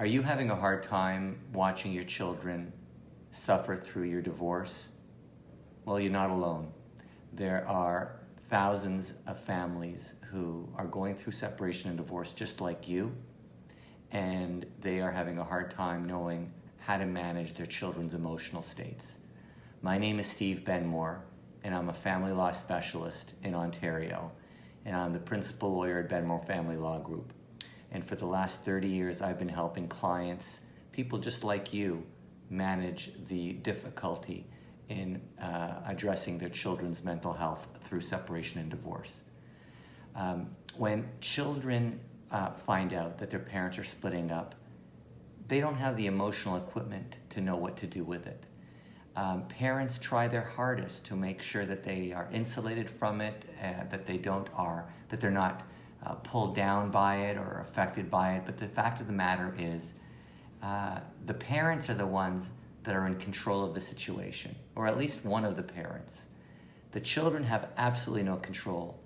Are you having a hard time watching your children suffer through your divorce? Well, you're not alone. There are thousands of families who are going through separation and divorce just like you, and they are having a hard time knowing how to manage their children's emotional states. My name is Steve Benmore, and I'm a family law specialist in Ontario, and I'm the principal lawyer at Benmore Family Law Group. And for the last 30 years, I've been helping clients, people just like you, manage the difficulty in addressing their children's mental health through separation and divorce. When children find out that their parents are splitting up, they don't have the emotional equipment to know what to do with it. Parents try their hardest to make sure that they are insulated from it, that they're not pulled down by it or affected by it. But the fact of the matter is, the parents are the ones that are in control of the situation, or at least one of the parents. The children have absolutely no control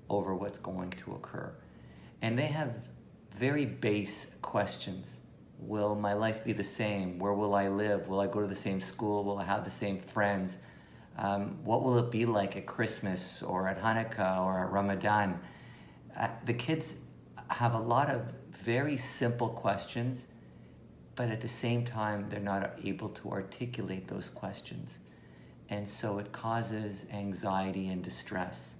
over what's going to occur. And they have very base questions. Will my life be the same? Where will I live? Will I go to the same school? Will I have the same friends? What will it be like at Christmas or at Hanukkah or at Ramadan? The kids have a lot of very simple questions, but at the same time, they're not able to articulate those questions. And so it causes anxiety and distress.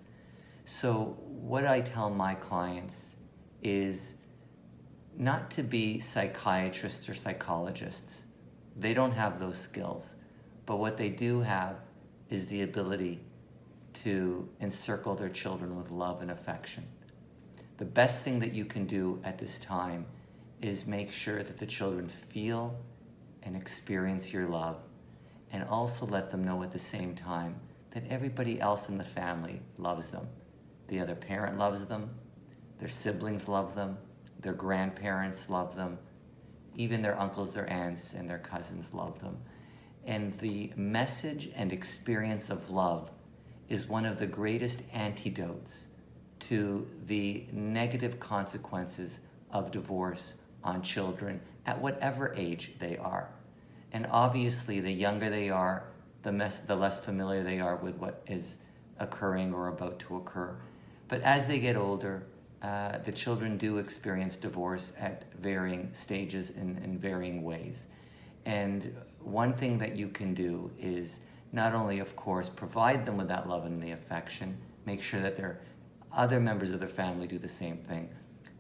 So what I tell my clients is not to be psychiatrists or psychologists. They don't have those skills. But what they do have is the ability to encircle their children with love and affection. The best thing that you can do at this time is make sure that the children feel and experience your love, and also let them know at the same time that everybody else in the family loves them. The other parent loves them, their siblings love them, their grandparents love them, even their uncles, their aunts, and their cousins love them. And the message and experience of love is one of the greatest antidotes to the negative consequences of divorce on children at whatever age they are. And obviously, the younger they are, the less familiar they are with what is occurring or about to occur. But as they get older, the children do experience divorce at varying stages in varying ways. And one thing that you can do is not only, of course, provide them with that love and the affection, make sure that their other members of their family do the same thing,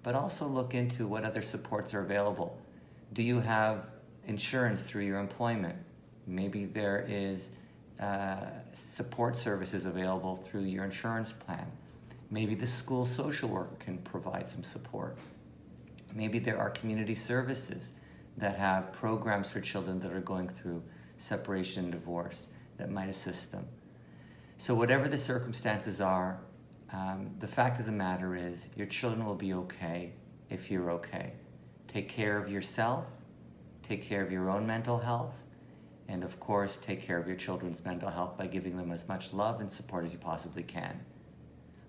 but also look into what other supports are available. Do you have insurance through your employment? Maybe there is support services available through your insurance plan. Maybe the school social worker can provide some support. Maybe there are community services that have programs for children that are going through separation and divorce that might assist them. So whatever the circumstances are, the fact of the matter is your children will be okay if you're okay. Take care of yourself, take care of your own mental health, and of course, take care of your children's mental health by giving them as much love and support as you possibly can.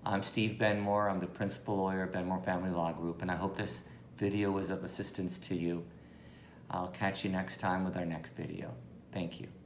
I'm Steve Benmore. I'm the principal lawyer at Benmore Family Law Group, and I hope this video was of assistance to you. I'll catch you next time with our next video. Thank you.